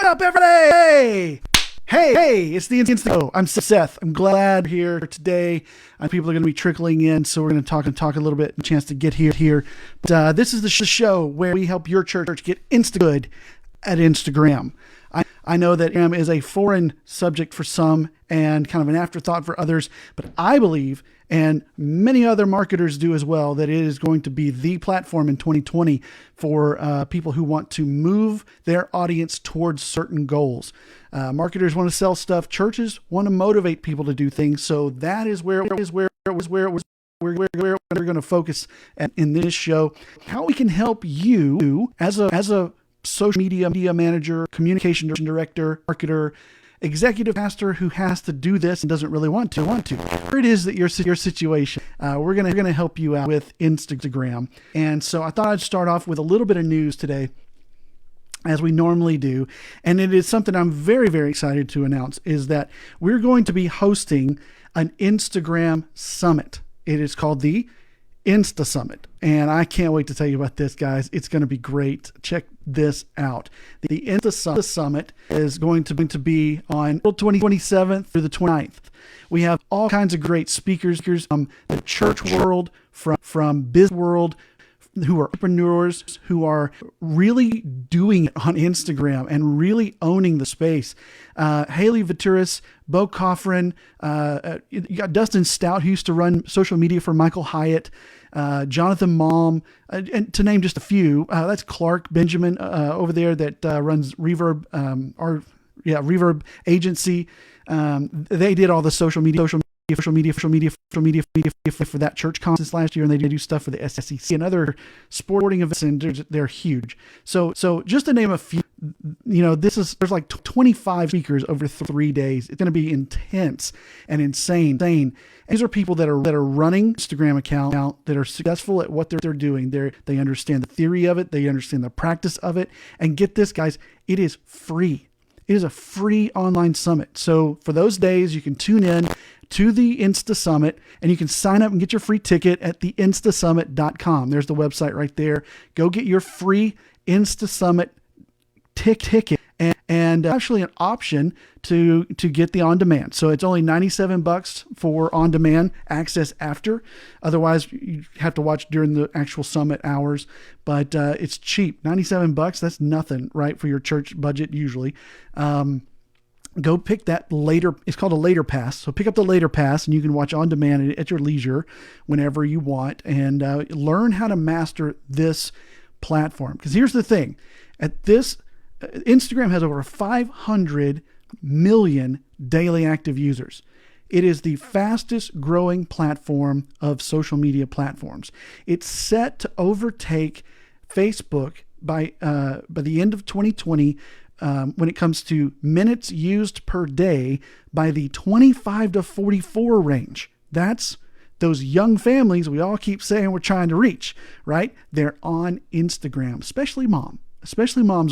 up, everybody? Hey, it's the Insta. I'm Seth. I'm glad you're here today. People are going to be trickling in, so we're going to talk a little bit, a chance to get here. But this is the show where we help your church get Insta good at Instagram. I know that Instagram is a foreign subject for some and kind of an afterthought for others, but I believe, and many other marketers do as well, that it is going to be the platform in 2020 for people who want to move their audience towards certain goals. Marketers want to sell stuff. Churches want to motivate people to do things. So that is where we're going to focus in this show. How we can help you as a social media manager, communication director, marketer, executive pastor who has to do this and doesn't really want to. Whatever it is that your situation, we're gonna help you out with Instagram. And so I thought I'd start off with a little bit of news today, as we normally do, and it is something I'm very, very excited to announce, is that we're going to be hosting an Instagram Summit. It is called the Insta Summit, and I can't wait to tell you about this, guys. It's going to be great. Check this out. The Insta Summit is going to be on April 27th through the 29th. We have all kinds of great speakers from the church world, from business world, who are entrepreneurs, who are really doing it on Instagram and really owning the space. Haley Vituris, Bo Coffrin, you got Dustin Stout, who used to run social media for Michael Hyatt, Jonathan Malm, and to name just a few. That's Clark Benjamin over there that runs Reverb, Reverb Agency. They did all the social media for that church conference last year, and they do stuff for the SEC and other sporting events, and they're huge. So just to name a few, there's like 25 speakers over 3 days. It's going to be intense and insane. These are people that are running Instagram account that are successful at what they're doing. They understand the theory of it, they understand the practice of it, and get this, guys, it is free. It is a free online summit. So for those days, you can tune in to the Insta Summit, and you can sign up and get your free ticket at the instasummit.com. There's the website right there. Go get your free Insta Summit ticket, and actually an option to get the on-demand. So it's only $97 for on-demand access after. Otherwise, you have to watch during the actual summit hours, but it's cheap. $97, that's nothing, right, for your church budget usually. Go pick that later. It's called a later pass. So pick up the later pass, and you can watch on demand at your leisure whenever you want, and learn how to master this platform. Because here's the thing: Instagram has over 500 million daily active users. It is the fastest growing platform of social media platforms. It's set to overtake Facebook by the end of 2020. When it comes to minutes used per day, by the 25 to 44 range. That's those young families we all keep saying we're trying to reach, right? They're on Instagram, especially moms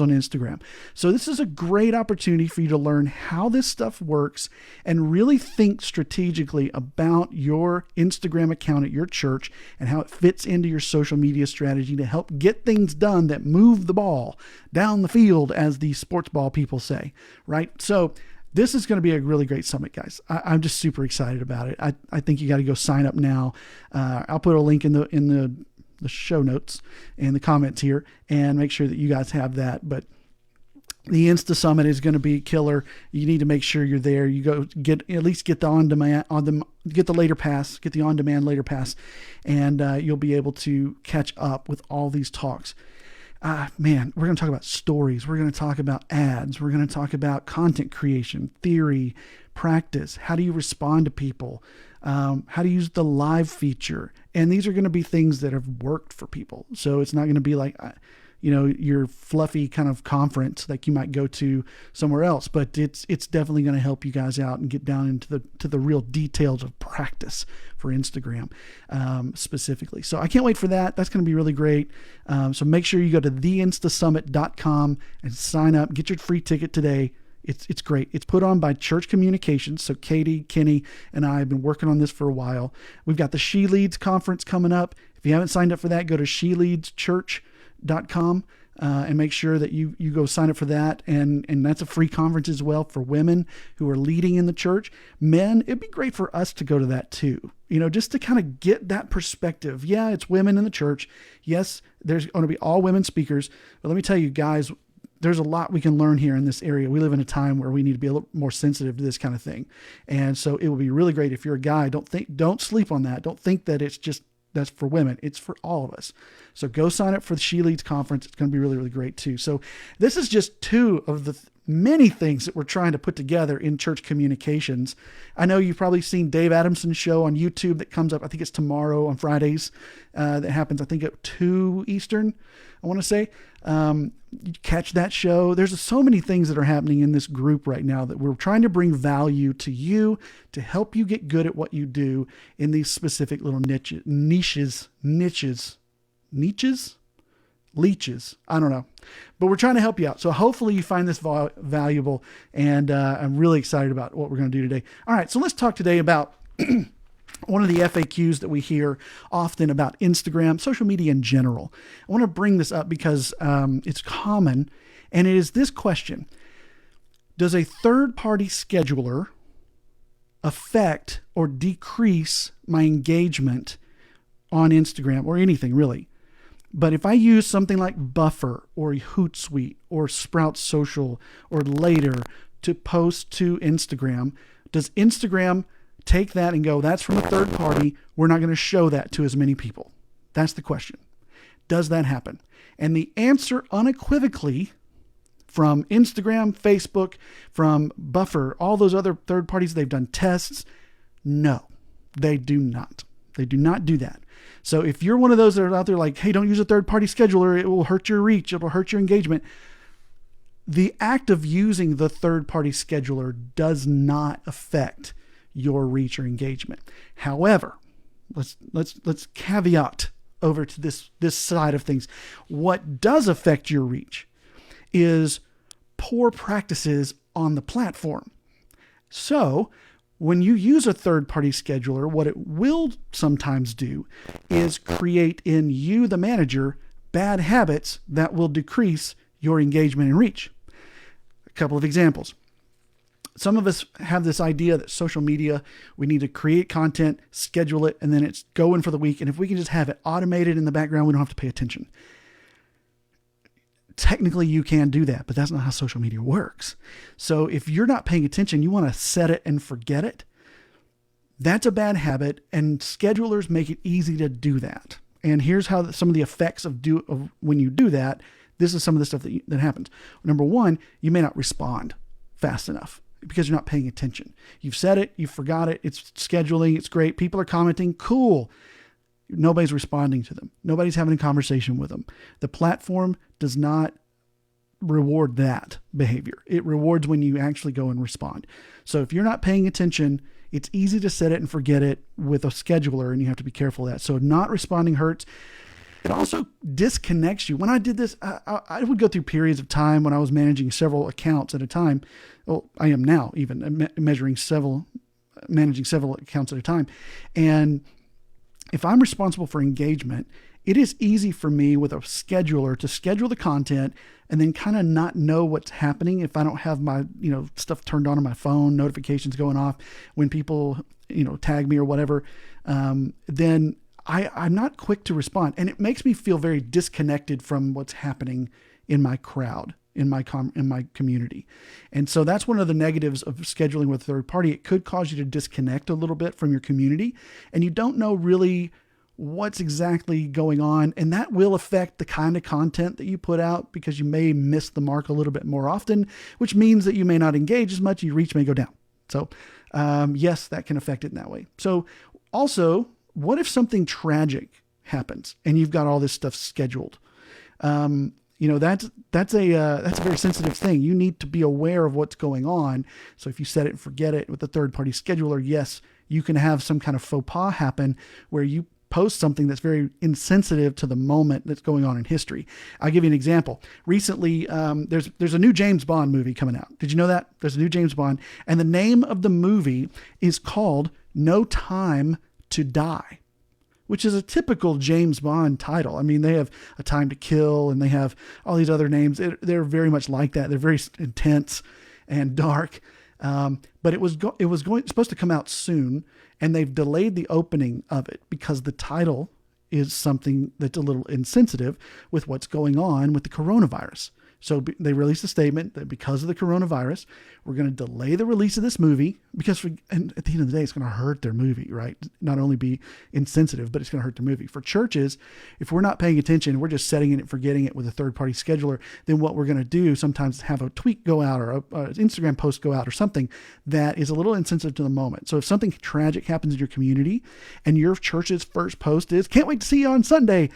on Instagram. So this is a great opportunity for you to learn how this stuff works and really think strategically about your Instagram account at your church and how it fits into your social media strategy to help get things done that move the ball down the field, as the sports ball people say, right? So this is going to be a really great summit, guys. I'm just super excited about it. I think you got to go sign up now. I'll put a link in the show notes and the comments here, and make sure that you guys have that. But the Insta Summit is going to be killer. You need to make sure you're there. You go get the on-demand, get the later pass, get the on-demand later pass, and you'll be able to catch up with all these talks. We're going to talk about stories. We're going to talk about ads. We're going to talk about content creation, theory, practice. How do you respond to people? How to use the live feature. And these are going to be things that have worked for people. So it's not going to be like, your fluffy kind of conference like you might go to somewhere else, but it's definitely going to help you guys out and get down into the real details of practice for Instagram, specifically. So I can't wait for that. That's going to be really great. So make sure you go to theinstasummit.com and sign up, get your free ticket today. It's great. It's put on by Church Communications. So Katie, Kenny, and I have been working on this for a while. We've got the She Leads conference coming up. If you haven't signed up for that, go to sheleadschurch.com. and make sure that you go sign up for that. And that's a free conference as well for women who are leading in the church. Men, it'd be great for us to go to that too, just to kind of get that perspective. Yeah, it's women in the church. Yes, there's going to be all women speakers, but let me tell you guys, there's a lot we can learn here in this area. We live in a time where we need to be a little more sensitive to this kind of thing. And so it would be really great if you're a guy. Don't sleep on that. Don't think that that's for women. It's for all of us. So go sign up for the She Leads conference. It's going to be really, really great too. So this is just two of the many things that we're trying to put together in church communications. I know you've probably seen Dave Adamson's show on YouTube that comes up. I think it's tomorrow on Fridays. That happens, I think, at 2 Eastern, I want to say. You catch that show. There's so many things that are happening in this group right now that we're trying to bring value to you to help you get good at what you do in these specific little niches. Leeches. I don't know, but we're trying to help you out. So hopefully you find this valuable, and I'm really excited about what we're going to do today. All right. So let's talk today about one of the FAQs that we hear often about Instagram, social media in general. I want to bring this up because it's common, and it is this question: does a third-party scheduler affect or decrease my engagement on Instagram or anything really? But if I use something like Buffer or Hootsuite or Sprout Social or Later to post to Instagram, does Instagram take that and go, that's from a third party, we're not going to show that to as many people? That's the question. Does that happen? And the answer unequivocally from Instagram, Facebook, from Buffer, all those other third parties, they've done tests. No, they do not. They do not do that. So if you're one of those that are out there like, hey, don't use a third-party scheduler, it will hurt your reach, it will hurt your engagement. The act of using the third-party scheduler does not affect your reach or engagement. However, let's caveat over to this side of things. What does affect your reach is poor practices on the platform. So when you use a third-party scheduler, what it will sometimes do is create in you, the manager, bad habits that will decrease your engagement and reach. A couple of examples. Some of us have this idea that social media, we need to create content, schedule it, and then it's going for the week. And if we can just have it automated in the background, we don't have to pay attention. Technically, you can do that, but that's not how social media works. So if you're not paying attention, you want to set it and forget it. That's a bad habit, and schedulers make it easy to do that. And here's how some of the effects of when you do that. This is some of the stuff that happens. Number one, you may not respond fast enough because you're not paying attention. You've said it, you forgot it, it's scheduling, it's great. People are commenting, cool. Nobody's responding to them. Nobody's having a conversation with them. The platform does not reward that behavior. It rewards when you actually go and respond. So if you're not paying attention, it's easy to set it and forget it with a scheduler, and you have to be careful of that. So not responding hurts. It also disconnects you. When I did this, I would go through periods of time when I was managing several accounts at a time. Well, I am now even managing several accounts at a time. And if I'm responsible for engagement, it is easy for me with a scheduler to schedule the content and then kind of not know what's happening if I don't have my, stuff turned on my phone, notifications going off when people, tag me or whatever. Then I'm not quick to respond, and it makes me feel very disconnected from what's happening in my crowd, in my community. And so that's one of the negatives of scheduling with a third party. It could cause you to disconnect a little bit from your community, and you don't know really what's exactly going on. And that will affect the kind of content that you put out because you may miss the mark a little bit more often, which means that you may not engage as much. Your reach may go down. So yes, that can affect it in that way. So also, what if something tragic happens and you've got all this stuff scheduled? That's a very sensitive thing. You need to be aware of what's going on. So if you set it and forget it with a third-party scheduler, yes, you can have some kind of faux pas happen where you post something that's very insensitive to the moment that's going on in history. I'll give you an example. Recently, there's a new James Bond movie coming out. Did you know that? There's a new James Bond, and the name of the movie is called No Time to Die. which is a typical James Bond title. I mean, they have A Time to Kill and they have all these other names. They're very much like that. They're very intense and dark. But it was supposed to come out soon, and they've delayed the opening of it because the title is something that's a little insensitive with what's going on with the coronavirus. So they released a statement that because of the coronavirus, we're going to delay the release of this movie because and at the end of the day, it's going to hurt their movie, right? Not only be insensitive, but it's going to hurt their movie. For churches, if we're not paying attention, we're just setting it and forgetting it with a third-party scheduler, then what we're going to do sometimes is have a tweet go out or an Instagram post go out or something that is a little insensitive to the moment. So if something tragic happens in your community and your church's first post is, "Can't wait to see you on Sunday,"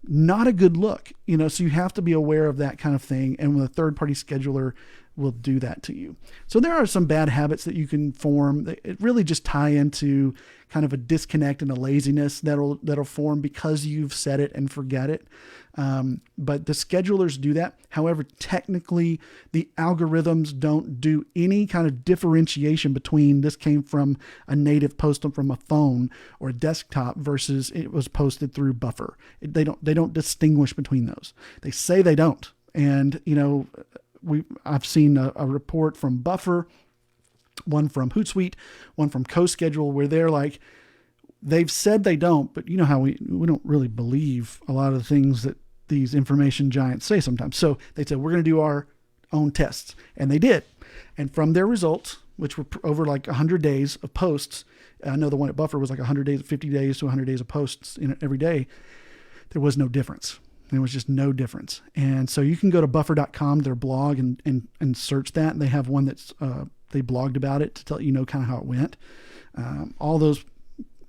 not a good look, so you have to be aware of that kind of thing. And when a third-party scheduler will do that to you. So there are some bad habits that you can form. It really just tie into kind of a disconnect and a laziness that'll form because you've set it and forget it. But the schedulers do that. However, technically the algorithms don't do any kind of differentiation between this came from a native post from a phone or a desktop versus it was posted through Buffer. They don't distinguish between those. They say they don't. And, I've seen a report from Buffer, one from Hootsuite, one from CoSchedule, where they've said they don't, but you know how we don't really believe a lot of the things that these information giants say sometimes. So they said, we're going to do our own tests. And they did. And from their results, which were over like 100 days of posts, I know the one at Buffer was like 100 days, 50 days to 100 days of posts in every day. There was no difference. There was just no difference. And so you can go to buffer.com, their blog, and search that. And they have one that's, they blogged about it to tell you kind of how it went. All those,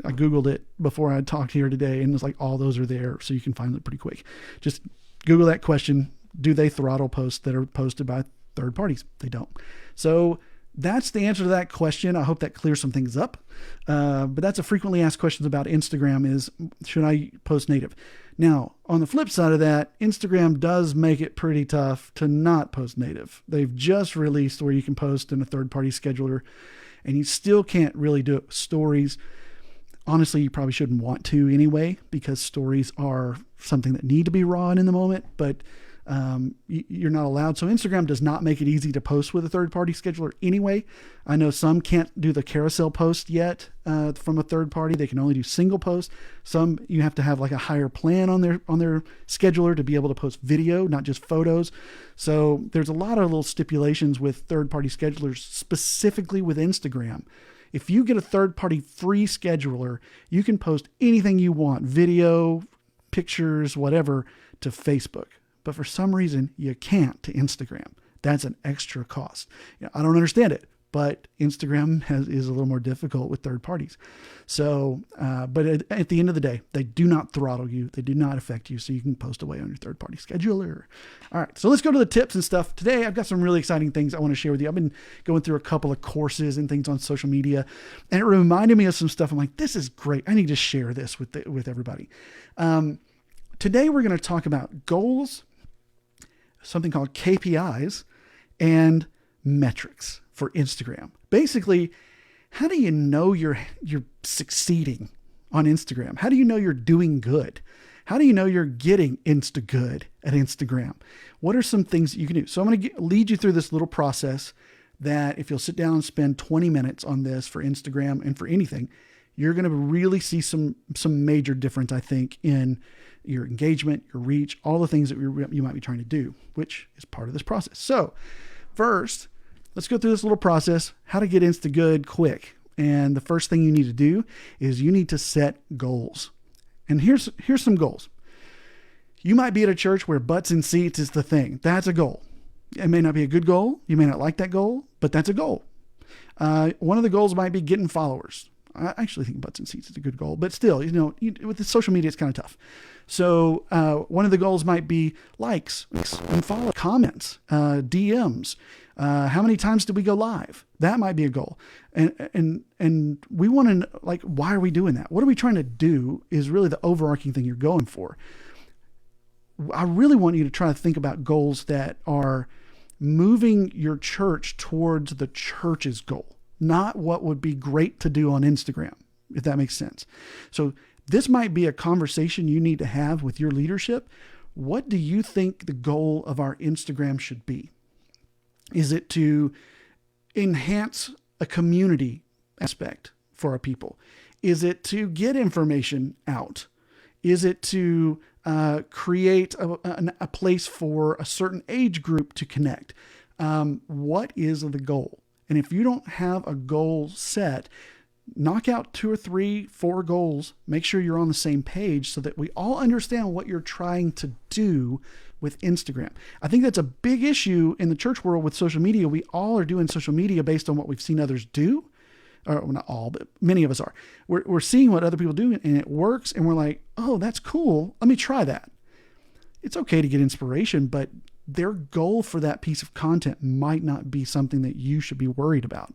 I Googled it before I talked here today, and it's like all those are there. So you can find it pretty quick. Just Google that question. Do they throttle posts that are posted by third parties? They don't. So that's the answer to that question. I hope that clears some things up. But that's a frequently asked questions about Instagram is, should I post native? Now, on the flip side of that, Instagram does make it pretty tough to not post native. They've just released where you can post in a third-party scheduler, and you still can't really do it with stories. Honestly, you probably shouldn't want to anyway, because stories are something that need to be raw in the moment, but you're not allowed. So Instagram does not make it easy to post with a third-party scheduler anyway. I know some can't do the carousel post yet from a third party. They can only do single post. Some you have to have like a higher plan on their scheduler to be able to post video, not just photos. So there's a lot of little stipulations with third-party schedulers, specifically with Instagram. If you get a third-party free scheduler, you can post anything you want, video, pictures, whatever, to Facebook. But for some reason, you can't to Instagram. That's an extra cost. I don't understand it, but Instagram is a little more difficult with third parties. So, but at the end of the day, they do not throttle you. They do not affect you. So you can post away on your third party scheduler. All right. So let's go to the tips and stuff. Today, I've got some really exciting things I want to share with you. I've been going through a couple of courses and things on social media, and it reminded me of some stuff. I'm like, this is great. I need to share this with everybody. Today, we're going to talk about goals, something called KPIs, and metrics for Instagram. Basically, how do you know you're succeeding on Instagram? How do you know you're doing good? How do you know you're getting Insta good at Instagram? What are some things that you can do? So I'm going to lead you through this little process that if you'll sit down and spend 20 minutes on this for Instagram and for anything, you're going to really see some major difference, I think, in your engagement, your reach, all the things that you might be trying to do, which is part of this process. So first, let's go through this little process, how to get Insta good quick. And the first thing you need to do is you need to set goals. And here's some goals. You might be at a church where butts in seats is the thing. That's a goal. It may not be a good goal. You may not like that goal, but that's a goal. One of the goals might be getting followers. I actually think butts and seats is a good goal, but still, with the social media, it's kind of tough. So one of the goals might be likes and follow, comments, DMs. How many times did we go live? That might be a goal. And we want to why are we doing that? What are we trying to do is really the overarching thing you're going for. I really want you to try to think about goals that are moving your church towards the church's goal, not what would be great to do on Instagram, if that makes sense. So This might be a conversation you need to have with your leadership. What do you think the goal of our Instagram should be? Is it to enhance a community aspect for our people? Is it to get information out? Is it to create a place for a certain age group to connect? What is the goal? And if you don't have a goal set, knock out 2 or 3, 4 goals. Make sure you're on the same page so that we all understand what you're trying to do with Instagram. I think that's a big issue in the church world with social media. We all are doing social media based on what we've seen others do. Or well, not all, but many of us are. We're seeing what other people do and it works. And we're like, oh, that's cool. Let me try that. It's okay to get inspiration, but their goal for that piece of content might not be something that you should be worried about.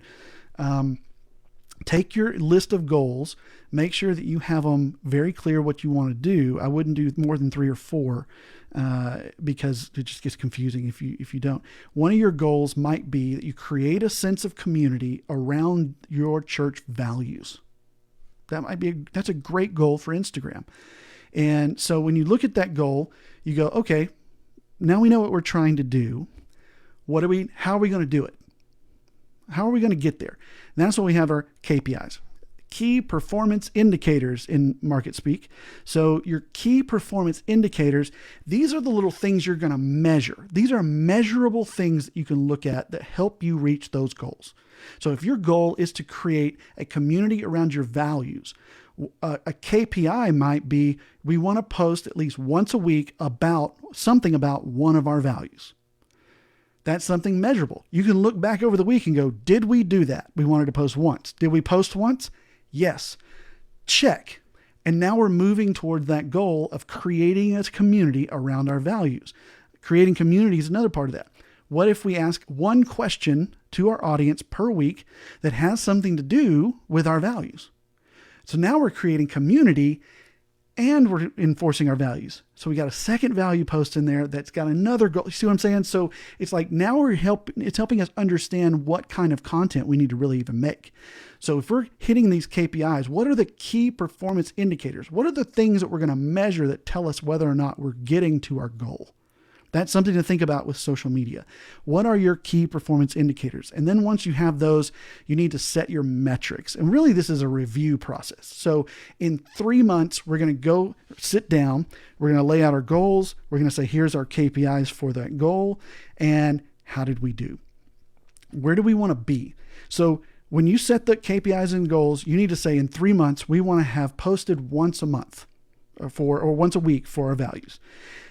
Take your list of goals, make sure that you have them very clear what you want to do. I wouldn't do more than 3 or 4 because it just gets confusing if you don't. One of your goals might be that you create a sense of community around your church values. That's a great goal for Instagram. And so when you look at that goal, you go, okay, now we know what we're trying to do. How are we going to do it? How are we going to get there? And that's what we have our KPIs, key performance indicators in market speak. So your key performance indicators, these are the little things you're going to measure. These are measurable things that you can look at that help you reach those goals. So if your goal is to create a community around your values, a KPI might be, we want to post at least once a week about something about one of our values. That's something measurable. You can look back over the week and go, did we do that? We wanted to post once. Did we post once? Yes. Check. And now we're moving toward that goal of creating a community around our values. Creating community is another part of that. What if we ask one question to our audience per week that has something to do with our values? So now we're creating community and we're enforcing our values. So we got a second value post in there that's got another goal. You see what I'm saying? So it's like now it's helping us understand what kind of content we need to really even make. So if we're hitting these KPIs, what are the key performance indicators? What are the things that we're going to measure that tell us whether or not we're getting to our goal? That's something to think about with social media. What are your key performance indicators? And then once you have those, you need to set your metrics. And really, this is a review process. So in 3 months, we're going to go sit down. We're going to lay out our goals. We're going to say, here's our KPIs for that goal. And how did we do? Where do we want to be? So when you set the KPIs and goals, you need to say in 3 months, we want to have posted once a month or once a week for our values.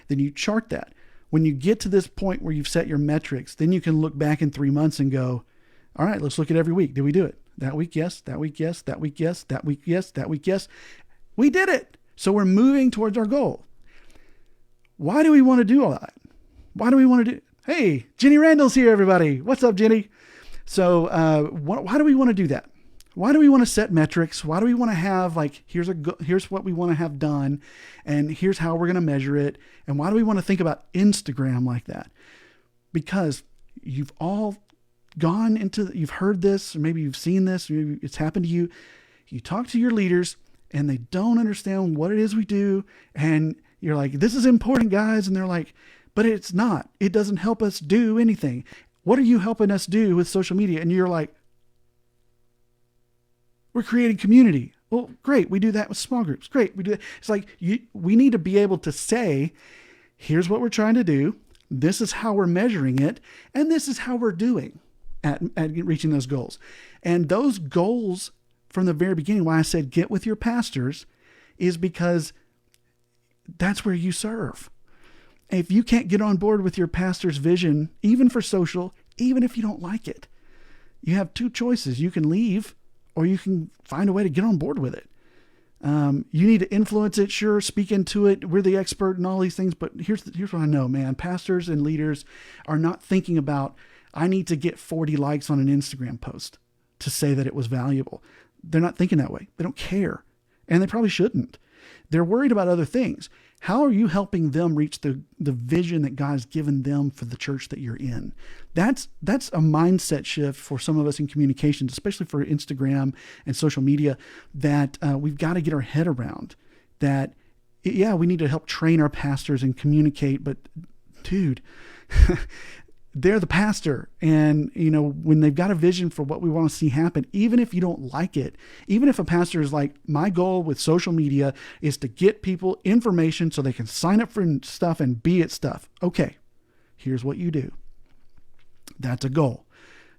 Then you chart that. When you get to this point where you've set your metrics, then you can look back in 3 months and go, all right, let's look at every week. Did we do it? That week, yes. That week, yes. That week, yes. That week, yes. That week, yes. We did it. So we're moving towards our goal. Why do we want to do all that? Why do we want to do? Hey, Jenny Randall's here, everybody. What's up, Jenny? So why do we want to do that? Why do we want to set metrics? Why do we want to have here's what we want to have done, and here's how we're going to measure it? And why do we want to think about Instagram like that? Because you've all you've heard this, or maybe you've seen this, maybe it's happened to you. You talk to your leaders and they don't understand what it is we do. And you're like, this is important, guys. And they're like, but it's not. It doesn't help us do anything. What are you helping us do with social media? And you're like, we're creating community. Well, great. We do that with small groups. Great. We do that. It's like we need to be able to say, here's what we're trying to do. This is how we're measuring it. And this is how we're doing at reaching those goals. And those goals from the very beginning, why I said get with your pastors, is because that's where you serve. If you can't get on board with your pastor's vision, even for social, even if you don't like it, you have 2 choices. You can leave, or you can find a way to get on board with it. You need to influence it, sure, speak into it. We're the expert in all these things, but here's what I know, man. Pastors and leaders are not thinking about, I need to get 40 likes on an Instagram post to say that it was valuable. They're not thinking that way. They don't care, and they probably shouldn't. They're worried about other things. How are you helping them reach the vision that God's given them for the church that you're in? That's a mindset shift for some of us in communications, especially for Instagram and social media, that we've got to get our head around. that, yeah, we need to help train our pastors and communicate, but dude, they're the pastor. And, when they've got a vision for what we want to see happen, even if you don't like it, even if a pastor is like, my goal with social media is to get people information so they can sign up for stuff and be at stuff. Okay, here's what you do. That's a goal.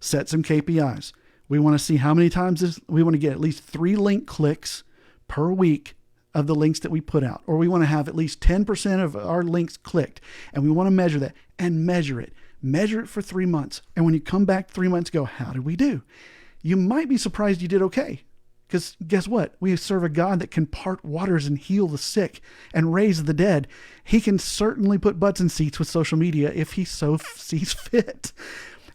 Set some KPIs. We want to see how many times we want to get at least 3 link clicks per week of the links that we put out, or we want to have at least 10% of our links clicked, and we want to measure that and measure it for 3 months. And when you come back 3 months, go, how did we do? You might be surprised you did okay. Because guess what? We serve a God that can part waters and heal the sick and raise the dead. He can certainly put butts in seats with social media if he so sees fit.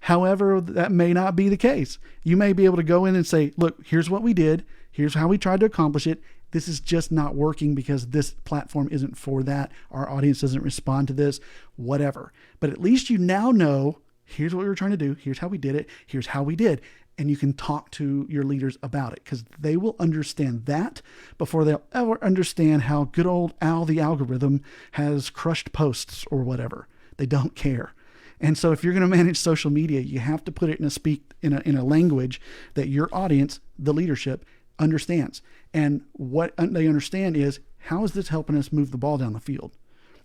However, that may not be the case. You may be able to go in and say, look, here's what we did. Here's how we tried to accomplish it. This is just not working because this platform isn't for that. Our audience doesn't respond to this, whatever. But at least you now know, here's what we were trying to do. Here's how we did it. Here's how we did. And you can talk to your leaders about it, because they will understand that before they'll ever understand how good old Al, the algorithm, has crushed posts or whatever. They don't care. And so if you're going to manage social media, you have to put it in a language that your audience, the leadership, understands. And what they understand is, how is this helping us move the ball down the field?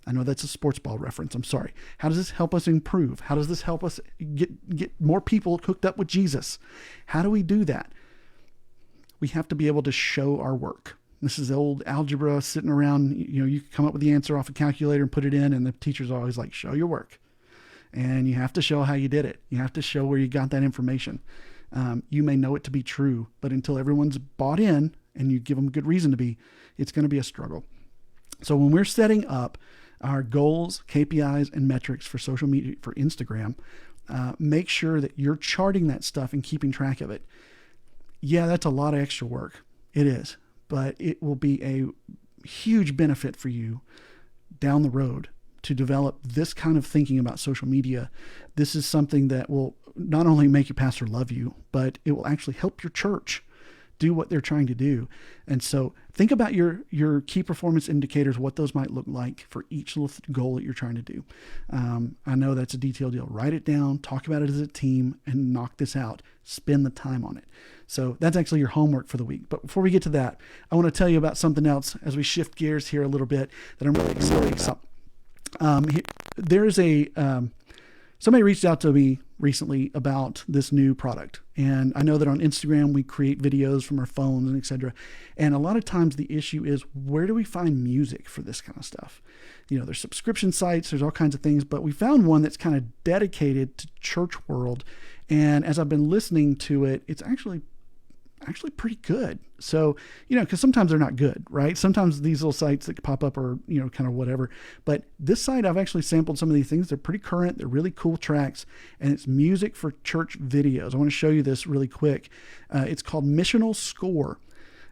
I know that's a sports ball reference. I'm sorry. How does this help us improve? How does this help us get more people hooked up with Jesus? How do we do that? We have to be able to show our work. This is the old algebra sitting around. You come up with the answer off a calculator and put it in, and the teacher's always like, show your work. And you have to show how you did it. You have to show where you got that information. You may know it to be true, but until everyone's bought in and you give them a good reason to be, it's going to be a struggle. So when we're setting up our goals, KPIs, and metrics for social media, for Instagram, make sure that you're charting that stuff and keeping track of it. Yeah, that's a lot of extra work. It is, but it will be a huge benefit for you down the road to develop this kind of thinking about social media. This is something that will not only make your pastor love you, but it will actually help your church do what they're trying to do. And so think about your key performance indicators, what those might look like for each little goal that you're trying to do. I know that's a detailed deal. Write it down, talk about it as a team, and knock this out. Spend the time on it. So that's actually your homework for the week. But before we get to that, I want to tell you about something else as we shift gears here a little bit that I'm really excited about. There's somebody reached out to me recently about this new product. And I know that on Instagram, we create videos from our phones and etc. And a lot of times the issue is, where do we find music for this kind of stuff? There's subscription sites, there's all kinds of things, but we found one that's kind of dedicated to church world. And as I've been listening to it, it's actually pretty good. So, because sometimes they're not good, right? Sometimes these little sites that pop up are, kind of whatever. But this site, I've actually sampled some of these things. They're pretty current. They're really cool tracks. And it's music for church videos. I want to show you this really quick. It's called Missional Score.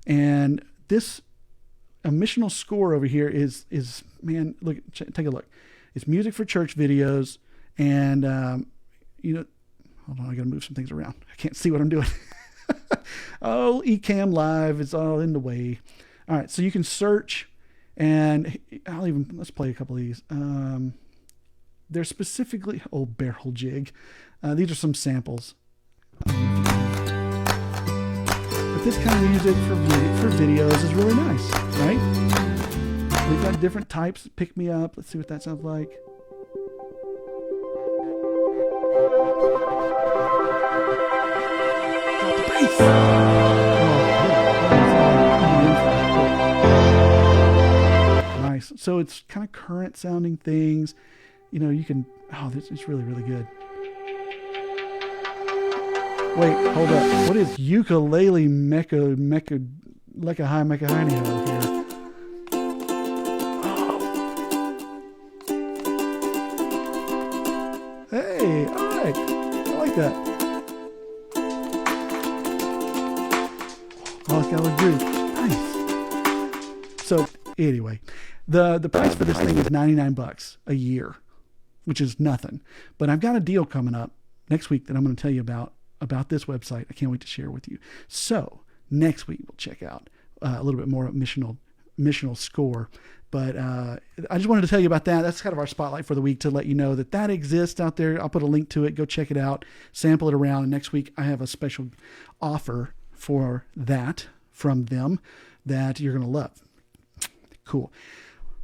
And a missional score over here is man, look, take a look. It's music for church videos. And, hold on, I got to move some things around. I can't see what I'm doing. Oh, Ecamm Live is all in the way. All right, so you can search, and let's play a couple of these. They're specifically, barrel jig. These are some samples. But this kind of music for videos is really nice, right? We've got different types. Pick me up. Let's see what that sounds like. Nice. So it's kind of current sounding things. You can, this is really, really good. Wait, hold up. What is ukulele mecha here? Hey, all right. I like that. Oh, it's got a little groove. Nice. So anyway, the price for this thing is $99 a year, which is nothing. But I've got a deal coming up next week that I'm going to tell you about this website. I can't wait to share with you. So next week we'll check out a little bit more of Missional missional score. But I just wanted to tell you about that. That's kind of our spotlight for the week, to let you know that that exists out there. I'll put a link to it. Go check it out, sample it around. And next week I have a special offer for that from them that you're going to love. Cool.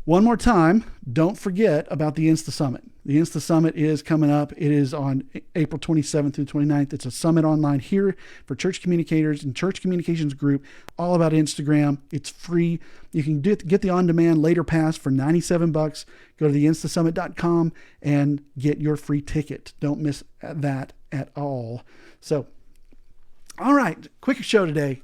One more time, don't forget about the Insta Summit. The Insta Summit is coming up. It is on April 27th through 29th. It's a summit online here for church communicators and church communications group, all about Instagram. It's free. You can get the on-demand later pass for $97. Go to theinstasummit.com and get your free ticket. Don't miss that at all. So, all right, quick show today.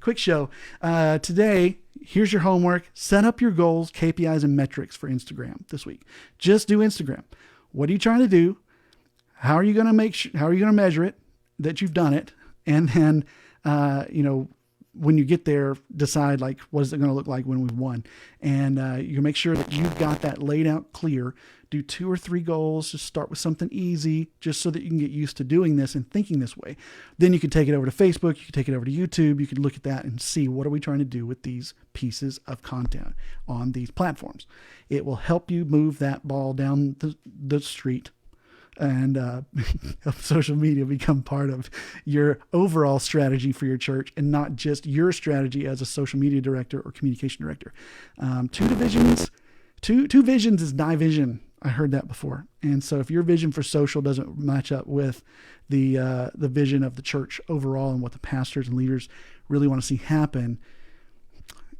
Today, here's your homework. Set up your goals, KPIs, and metrics for Instagram this week. Just do Instagram. What are you trying to do? How are you going to measure it that you've done it? And then, when you get there, decide like, what is it going to look like when we've won? And you make sure that you've got that laid out clear. Do 2 or 3 goals. Just start with something easy, just so that you can get used to doing this and thinking this way. Then you can take it over to Facebook. You can take it over to YouTube. You can look at that and see, what are we trying to do with these pieces of content on these platforms? It will help you move that ball down the street and help social media become part of your overall strategy for your church, and not just your strategy as a social media director or communication director. Two visions is division. I heard that before. And so if your vision for social doesn't match up with the vision of the church overall and what the pastors and leaders really want to see happen,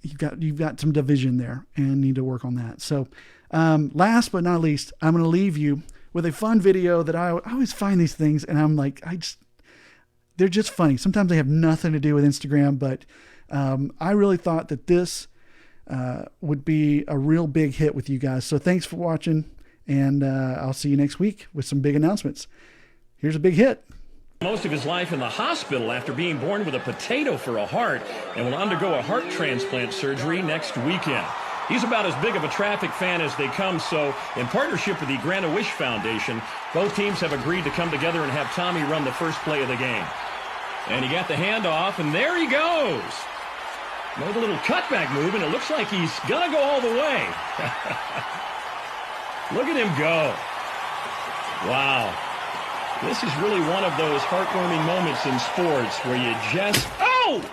you've got some division there and need to work on that. So last but not least, I'm going to leave you with a fun video that I always find these things and I'm like, they're just funny. Sometimes they have nothing to do with Instagram, but I really thought that this would be a real big hit with you guys. So thanks for watching, and I'll see you next week with some big announcements. Here's a big hit. Most of his life in the hospital after being born with a potato for a heart, and will undergo a heart transplant surgery next weekend. He's about as big of a traffic fan as they come, so in partnership with the Grant-A-Wish Foundation, both teams have agreed to come together and have Tommy run the first play of the game. And he got the handoff, and there he goes. Made a little cutback move, and it looks like he's going to go all the way. Look at him go. Wow. This is really one of those heartwarming moments in sports where you just... Oh!